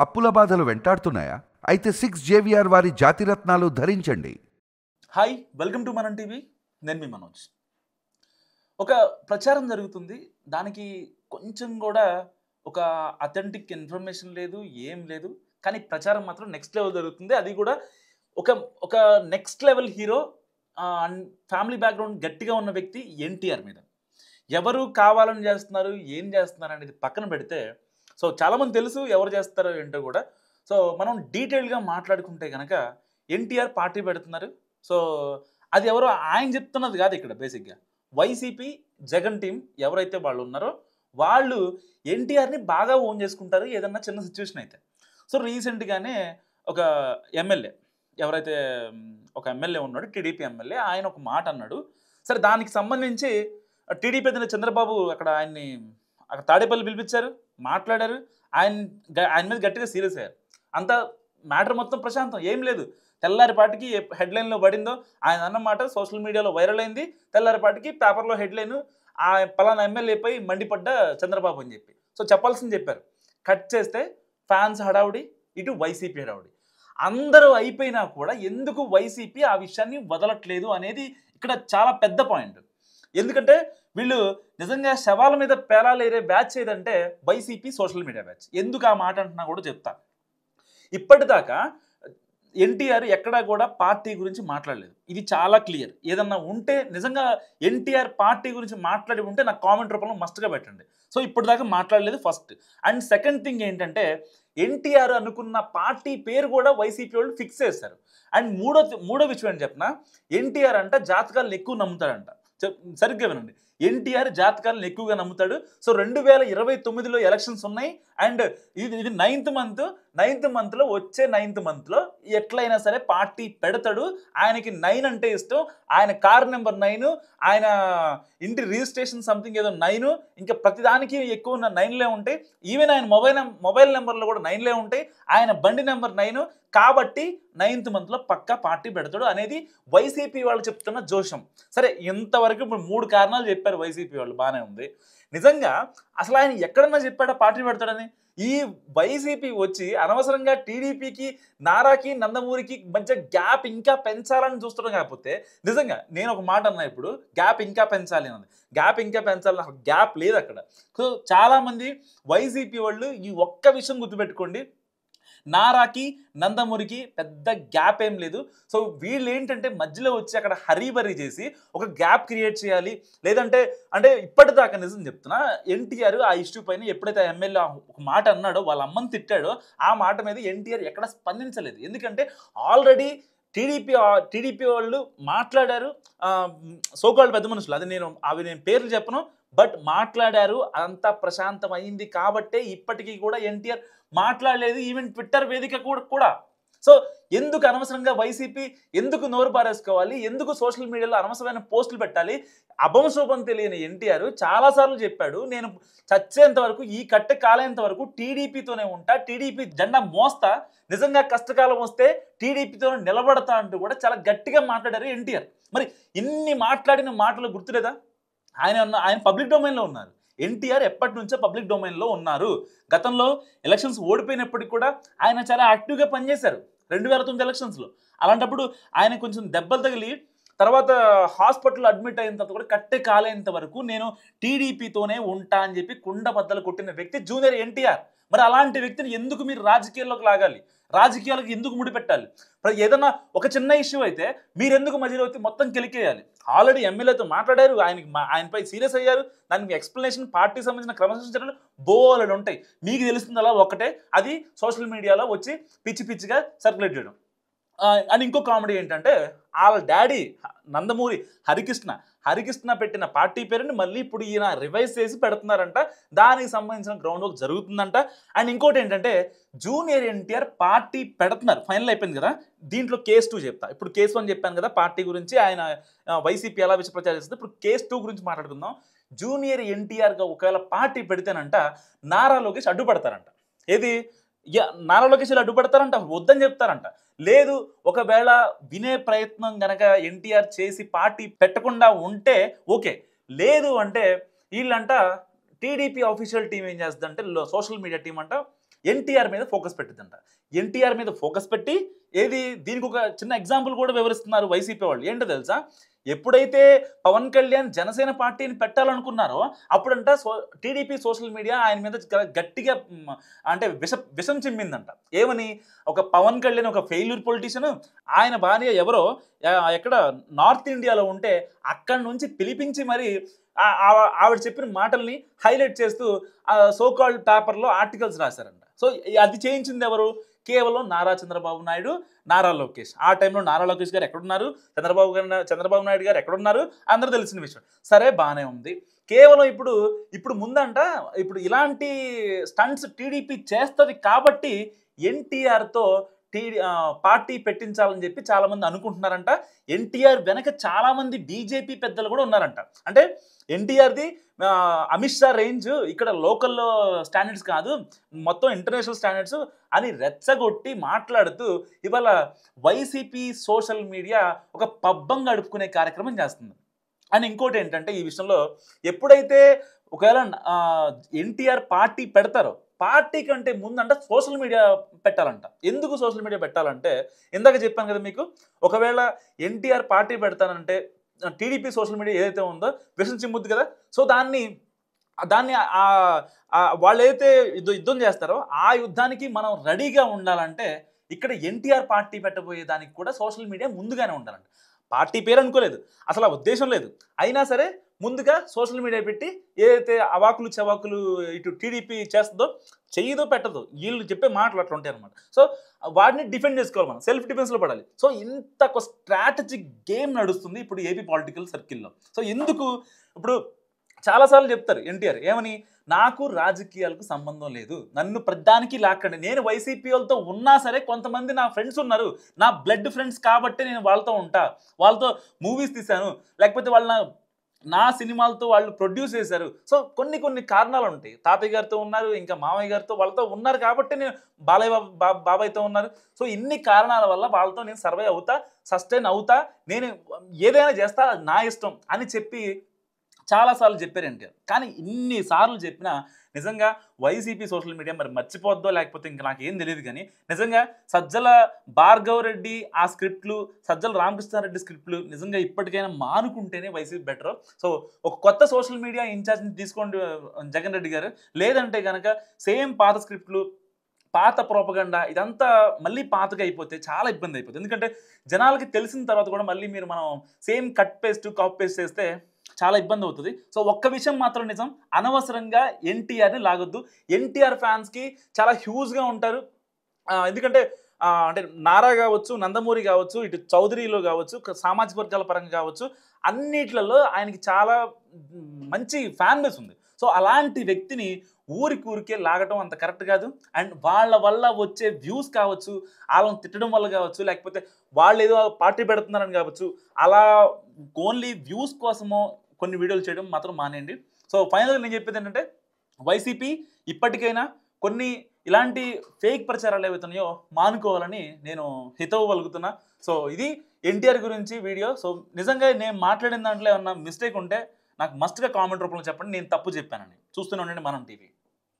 అప్పుల బాధలు వెంటాడుతున్నాయా? అయితే 6 JVR వారి జాతిరత్నాలు ధరించండి. హాయ్, వెల్కమ్ టు మనం టీవీ. నేను మీ మనోజ్. ఒక ప్రచారం జరుగుతుంది. దానికి కొంచెం కూడా ఒక అథెంటిక్ ఇన్ఫర్మేషన్ లేదు, ఏం లేదు. కానీ ప్రచారం మాత్రం నెక్స్ట్ లెవెల్ జరుగుతుంది. అది కూడా ఒక ఒక next level hero and family background గట్టిగా ఉన్న వ్యక్తి ఎన్టీఆర్ మీద. ఎవరు కావాలని చేస్తున్నారు, ఏం చేస్తున్నారు అనేది పక్కన పెడితే, సో చాలామంది తెలుసు ఎవరు చేస్తారో ఏంటో కూడా. సో మనం డీటెయిల్గా మాట్లాడుకుంటే కనుక ఎన్టీఆర్ పార్టీ పెడుతున్నారు. సో అది ఎవరో ఆయన చెప్తున్నది కాదు ఇక్కడ. బేసిక్గా వైసీపీ జగన్ టీం ఎవరైతే వాళ్ళు ఉన్నారో వాళ్ళు ఎన్టీఆర్ని బాగా ఓన్ చేసుకుంటారు ఏదన్నా చిన్న సిచ్యువేషన్ అయితే. సో రీసెంట్గానే ఒక ఎమ్మెల్యే ఎవరైతే ఒక ఎమ్మెల్యే ఉన్నాడు, టీడీపీ ఎమ్మెల్యే, ఆయన ఒక మాట అన్నాడు. సరే, దానికి సంబంధించి టీడీపీ అధినేత చంద్రబాబు అక్కడ ఆయన్ని అక్కడ తాడేపల్లి పిలిపించారు, మాట్లాడారు. ఆయన మీద గట్టిగా సీరియస్ అయ్యారు. అంతా మ్యాటర్ మొత్తం ప్రశాంతం, ఏం లేదు. తెల్లారిపాటికి హెడ్లైన్లో పడిందో ఆయన అన్నమాట సోషల్ మీడియాలో వైరల్ అయింది. తెల్లారిపాటికి పేపర్లో హెడ్లైన్ ఆ పలానా ఎమ్మెల్యేపై మండిపడ్డ చంద్రబాబు అని చెప్పి. సో చెప్పాల్సింది చెప్పారు. కట్ చేస్తే ఫ్యాన్స్ హడావుడి, ఇటు వైసీపీ హడావుడి. అందరూ అయిపోయినా కూడా ఎందుకు వైసీపీ ఆ విషయాన్ని వదలట్లేదు అనేది ఇక్కడ చాలా పెద్ద పాయింట్. ఎందుకంటే వీళ్ళు నిజంగా శవాల మీద పేలాలేరే బ్యాచ్ ఏదంటే వైసీపీ సోషల్ మీడియా బ్యాచ్. ఎందుకు ఆ మాట అంటున్నా కూడా చెప్తా. ఇప్పటిదాకా ఎన్టీఆర్ ఎక్కడా కూడా పార్టీ గురించి మాట్లాడలేదు. ఇది చాలా క్లియర్. ఏదన్నా ఉంటే నిజంగా ఎన్టీఆర్ పార్టీ గురించి మాట్లాడి ఉంటే నాకు కామెంట్ రూపంలో మస్ట్గా పెట్టండి. సో ఇప్పటిదాకా మాట్లాడలేదు ఫస్ట్. అండ్ సెకండ్ థింగ్ ఏంటంటే ఎన్టీఆర్ అనుకున్న పార్టీ పేరు కూడా వైసీపీ వాళ్ళు ఫిక్స్ చేస్తారు. అండ్ మూడో విషయం ఏంటి చెప్పిన, ఎన్టీఆర్ అంట జాతకాలను ఎక్కువ నమ్ముతాడంట. సరిగ్గా వినండి, ఎన్టీఆర్ జాతకాలను ఎక్కువగా నమ్ముతాడు. సో 2029లో ఎలక్షన్స్ ఉన్నాయి. అండ్ ఇది నైన్త్ మంత్లో వచ్చే 9th మంత్లో ఎట్లయినా సరే పార్టీ పెడతాడు. ఆయనకి 9 అంటే ఇష్టం. ఆయన కార్ నెంబర్ 9, ఆయన ఇంటి రిజిస్ట్రేషన్ సంథింగ్ ఏదో 9, ఇంకా ప్రతిదానికి ఎక్కువ 9లే ఉంటాయి. ఈవెన్ ఆయన మొబైల్ నెంబర్లో కూడా 9లే ఉంటాయి. ఆయన బండి నెంబర్ 9. కాబట్టి 9th మంత్లో పక్కా పార్టీ పెడతాడు అనేది వైసీపీ వాళ్ళు చెప్తున్న జోషం. సరే, ఇంతవరకు ఇప్పుడు 3 కారణాలు చెప్పారు వైసీపీ వాళ్ళు, బాగానే ఉంది. నిజంగా అసలు ఆయన ఎక్కడన్నా చెప్పాడా పార్టీ పెడతాడని? ఈ వైసీపీ వచ్చి అనవసరంగా టీడీపీకి, నారాకి, నందమూరికి మధ్య గ్యాప్ ఇంకా పెంచాలని చూస్తున్నాం. కాకపోతే నిజంగా నేను ఒక మాట అన్నా, ఇప్పుడు గ్యాప్ ఇంకా పెంచాలి అన్నది. గ్యాప్ ఇంకా పెంచాలని అసలు గ్యాప్ లేదు అక్కడ. సో చాలామంది వైసీపీ వాళ్ళు ఈ ఒక్క విషయం గుర్తుపెట్టుకోండి, నారాకి, నందమూరికి పెద్ద గ్యాప్ ఏం లేదు. సో వీళ్ళు ఏంటంటే మధ్యలో వచ్చి అక్కడ హరీబరీ చేసి ఒక గ్యాప్ క్రియేట్ చేయాలి. లేదంటే అంటే ఇప్పటిదాకా నిజం చెప్తున్నా, ఎన్టీఆర్ ఆ ఇష్యూ పైన ఎప్పుడైతే ఎమ్మెల్యే ఒక మాట అన్నాడో, వాళ్ళ అమ్మని తిట్టాడో, ఆ మాట మీద ఎన్టీఆర్ ఎక్కడ స్పందించలేదు. ఎందుకంటే ఆల్రెడీ టీడీపీ వాళ్ళు మాట్లాడారు. సోకాల్డ్ పెద్ద మనుషులు, అది నేను పేర్లు చెప్పను, బట్ మాట్లాడారు. అంతా ప్రశాంతం అయింది. కాబట్టే ఇప్పటికీ కూడా ఎన్టీఆర్ మాట్లాడలేదు, ఈవెన్ ట్విట్టర్ వేదిక కూడా. సో ఎందుకు అనవసరంగా వైసీపీ ఎందుకు నోరు పారేసుకోవాలి? ఎందుకు సోషల్ మీడియాలో అనవసరమైన పోస్టులు పెట్టాలి? అభంశోభం తెలియని ఎన్టీఆర్ చాలాసార్లు చెప్పాడు, నేను చచ్చేంత వరకు, ఈ కట్టె కాలేంత వరకు టీడీపీతోనే ఉంటా, టీడీపీ జెండా మోస్తా, నిజంగా కష్టకాలం వస్తే టీడీపీతో నిలబడతా అంటూ కూడా చాలా గట్టిగా మాట్లాడారు ఎన్టీఆర్. మరి ఇన్ని మాట్లాడిన మాటలు గుర్తులేదా? ఆయన పబ్లిక్ డొమైన్లో ఉన్నారు. ఎన్టీఆర్ ఎప్పటి నుంచో పబ్లిక్ డొమైన్లో ఉన్నారు. గతంలో ఎలక్షన్స్ ఓడిపోయినప్పటికీ కూడా ఆయన చాలా యాక్టివ్గా పనిచేశారు 2009 ఎలక్షన్స్లో. అలాంటప్పుడు ఆయన కొంచెం దెబ్బలు తగిలి తర్వాత హాస్పిటల్ అడ్మిట్ అయిన తర్వాత కూడా కట్టె కాలేంత వరకు నేను టీడీపీతోనే ఉంటా అని చెప్పి కుండ బద్దలు కొట్టిన వ్యక్తి జూనియర్ ఎన్టీఆర్. మరి అలాంటి వ్యక్తిని ఎందుకు మీరు రాజకీయాల్లోకి లాగాలి? రాజకీయాలకు ఎందుకు ముడిపెట్టాలి? ఏదన్నా ఒక చిన్న ఇష్యూ అయితే మీరెందుకు మధ్యలో వచ్చి మొత్తం కెలికేయాలి? ఆల్రెడీ ఎమ్మెల్యేతో మాట్లాడారు, ఆయనపై సీరియస్ అయ్యారు. దానికి ఎక్స్ప్లెనేషన్, పార్టీకి సంబంధించిన క్రమశిక్షణలు బోలెడు ఉంటాయి. మీకు తెలుస్తుంది అలా ఒకటే, అది సోషల్ మీడియాలో వచ్చి పిచ్చిగా సర్క్యులేట్ చేయడం. అండ్ ఇంకో కామెడీ ఏంటంటే, వాళ్ళ డాడీ నందమూరి హరికృష్ణ పెట్టిన పార్టీ పేరుని మళ్ళీ ఇప్పుడు ఈయన రివైజ్ చేసి పెడుతున్నారంట. దానికి సంబంధించిన గ్రౌండ్ వర్క్ జరుగుతుందంట. అండ్ ఇంకోటి ఏంటంటే, జూనియర్ ఎన్టీఆర్ పార్టీ పెడుతున్నారు, ఫైనల్ అయిపోయింది కదా. దీంట్లో కేస్ 2 చెప్తా. ఇప్పుడు కేస్ 1 చెప్పాను కదా పార్టీ గురించి, ఆయన వైసీపీ ఎలా విష ప్రచారం చేస్తుంది. ఇప్పుడు కేస్ 2 గురించి మాట్లాడుకుందాం. జూనియర్ ఎన్టీఆర్గా ఒకవేళ పార్టీ పెడితేనంట నారా లోకేష్ అడ్డుపడతారంట. ఏది నారా లోకేష్ అడ్డుపడతారంట, వద్దని చెప్తారంట. లేదు, ఒకవేళ వినే ప్రయత్నం గనక ఎన్టీఆర్ చేసి పార్టీ పెట్టకుండా ఉంటే ఓకే. లేదు అంటే వీళ్ళంట టీడీపీ ఆఫీషియల్ టీం ఏం చేస్తుందంటే, సోషల్ మీడియా టీం అంట ఎన్టీఆర్ మీద ఫోకస్ పెట్టిందంట. ఎన్టీఆర్ మీద ఫోకస్ పెట్టి ఏది దీనికి ఒక చిన్న ఎగ్జాంపుల్ కూడా వివరిస్తున్నారు వైసీపీ వాళ్ళు. ఏంటో తెలుసా? ఎప్పుడైతే పవన్ కళ్యాణ్ జనసేన పార్టీని పెట్టాలనుకున్నారో అప్పుడంట టీడీపీ సోషల్ మీడియా ఆయన మీద గట్టిగా అంటే విషం చిమ్మిందంట. ఏమని? ఒక పవన్ కళ్యాణ్ ఒక ఫెయిల్యూర్ పొలిటీషియన్, ఆయన భార్య ఎవరో ఎక్కడ నార్త్ ఇండియాలో ఉంటే అక్కడి నుంచి పిలిపించి మరి ఆవిడ చెప్పిన మాటల్ని హైలైట్ చేస్తూ సోకాల్డ్ పేపర్లో ఆర్టికల్స్ రాశారంట. సో అది చేయించింది ఎవరు? కేవలం నారా చంద్రబాబు నాయుడు, నారా లోకేష్. ఆ టైంలో నారా లోకేష్ గారు ఎక్కడున్నారు, చంద్రబాబు నాయుడు గారు ఎక్కడున్నారు, అందరూ తెలిసిన విషయం. సరే, బాగానే ఉంది. కేవలం ఇప్పుడు ముందంట ఇప్పుడు ఇలాంటి స్టంట్స్ టీడీపీ చేస్తుంది కాబట్టి ఎన్టీఆర్తో పార్టీ పెట్టించాలని చెప్పి చాలామంది అనుకుంటున్నారంట. ఎన్టీఆర్ వెనక చాలామంది బీజేపీ పెద్దలు కూడా ఉన్నారంట. అంటే ఎన్టీఆర్ది అమిత్ షా రేంజ్ ఇక్కడ లోకల్లో స్టాండర్డ్స్ కాదు, మొత్తం ఇంటర్నేషనల్ స్టాండర్డ్స్ అని రెచ్చగొట్టి మాట్లాడుతూ ఇవాళ వైసీపీ సోషల్ మీడియా ఒక పబ్బం గడుపుకునే కార్యక్రమం చేస్తుంది. అండ్ ఇంకోటి ఏంటంటే ఈ విషయంలో ఎప్పుడైతే ఒకవేళ ఎన్టీఆర్ పార్టీ పెడతారో పార్టీ కంటే ముందంట సోషల్ మీడియా పెట్టాలంట. ఎందుకు సోషల్ మీడియా పెట్టాలంటే ఇందాక చెప్పాను కదా మీకు, ఒకవేళ ఎన్టీఆర్ పార్టీ పెడతానంటే టీడీపీ సోషల్ మీడియా ఏదైతే ఉందో విషం చిమ్ముద్ది కదా. సో దాన్ని వాళ్ళు ఏదైతే యుద్ధం చేస్తారో ఆ యుద్ధానికి మనం రెడీగా ఉండాలంటే ఇక్కడ ఎన్టీఆర్ పార్టీ పెట్టబోయే దానికి కూడా సోషల్ మీడియా ముందుగానే ఉండాలంట. పార్టీ పేరు అనుకోలేదు, అసలు ఆ ఉద్దేశం లేదు. అయినా సరే ముందుగా సోషల్ మీడియా పెట్టి ఏదైతే అవాకులు చవాకులు ఇటు టీడీపీ చేస్తుందో, చెయ్యదో పెట్టదో, వీళ్ళు చెప్పే మాటలు అట్లా ఉంటాయి అనమాట. సో వాటిని డిఫెండ్ చేసుకోవాలి, మనం సెల్ఫ్ డిఫెన్స్లో పడాలి. సో ఇంత ఒక స్ట్రాటజిక్ గేమ్ నడుస్తుంది ఇప్పుడు ఏపీ పొలిటికల్ సర్కిల్లో. సో ఎందుకు ఇప్పుడు చాలాసార్లు చెప్తారు ఎన్టీఆర్ ఏమని, నాకు రాజకీయాలకు సంబంధం లేదు, నన్ను ప్రధానికి లాక్కండి, నేను వైసీపీ వాళ్ళతో ఉన్నా సరే కొంతమంది నా ఫ్రెండ్స్ ఉన్నారు, నా బ్లడ్ ఫ్రెండ్స్ కాబట్టి నేను వాళ్ళతో ఉంటా, వాళ్ళతో మూవీస్ తీశాను, లేకపోతే నా సినిమాలతో వాళ్ళు ప్రొడ్యూస్ చేశారు. సో కొన్ని కారణాలు ఉంటాయి. తాతయ్య గారితో ఉన్నారు, ఇంకా మామయ్య గారితో వాళ్ళతో ఉన్నారు కాబట్టి నేను బాలయ్య బాబాయ్తో ఉన్నారు. సో ఇన్ని కారణాల వల్ల వాళ్ళతో నేను సర్వే అవుతా, సస్టైన్ అవుతా, నేను ఏదైనా చేస్తా, నా ఇష్టం అని చెప్పి చాలాసార్లు చెప్పారు ఎన్టీఆర్. కానీ ఇన్నిసార్లు చెప్పినా నిజంగా వైసీపీ సోషల్ మీడియా మరి మర్చిపోద్దో లేకపోతే ఇంకా నాకేం తెలియదు. కానీ నిజంగా సజ్జల భార్గవ్ రెడ్డి ఆ స్క్రిప్ట్లు, సజ్జల రామకృష్ణారెడ్డి స్క్రిప్ట్లు నిజంగా ఇప్పటికైనా మానుకుంటేనే వైసీపీ బెటర్. సో ఒక కొత్త సోషల్ మీడియా ఇన్ఛార్జ్ని తీసుకోండి జగన్ రెడ్డి గారు, లేదంటే కనుక సేమ్ పాత స్క్రిప్ట్లు, పాత ప్రోపగండా ఇదంతా మళ్ళీ పాతగా అయిపోతే చాలా ఇబ్బంది అయిపోతుంది. ఎందుకంటే జనాలకి తెలిసిన తర్వాత కూడా మళ్ళీ మనం same cut paste copy paste చేస్తే చాలా ఇబ్బంది అవుతుంది. సో ఒక్క విషయం మాత్రం నిజం, అనవసరంగా ఎన్టీఆర్ని లాగొద్దు. ఎన్టీఆర్ ఫ్యాన్స్కి చాలా హ్యూజ్గా ఉంటారు. ఎందుకంటే అంటే నారా కావచ్చు, నందమూరి కావచ్చు, ఇటు చౌదరిలో కావచ్చు, సామాజిక వర్గాల పరంగా కావచ్చు, అన్నిట్లలో ఆయనకి చాలా మంచి ఫ్యాన్ బేస్ ఉంది. సో అలాంటి వ్యక్తిని ఊరికే లాగటం అంత కరెక్ట్ కాదు. అండ్ వాళ్ళ వల్ల వచ్చే వ్యూస్ కావచ్చు, వాళ్ళని తిట్టడం వల్ల కావచ్చు, లేకపోతే వాళ్ళు ఏదో పార్టీ పెడుతున్నారని కావచ్చు, అలా ఓన్లీ వ్యూస్ కోసమో కొన్ని వీడియోలు చేయడం మాత్రం మానేయండి. సో ఫైనల్గా నేను చెప్పేది ఏంటంటే వైసీపీ ఇప్పటికైనా కొన్ని ఇలాంటి ఫేక్ ప్రచారాలు ఏవైతున్నాయో మానుకోవాలని నేను హితవు పలుకుతున్నా. సో ఇది ఎన్టీఆర్ గురించి వీడియో. సో నిజంగా నేను మాట్లాడిన దాంట్లో ఏమన్నా మిస్టేక్ ఉంటే నాకు మస్ట్గా కామెంట్ రూపంలో చెప్పండి, నేను తప్పు చెప్పానని. చూస్తూనే ఉండండి మనం టీవీ.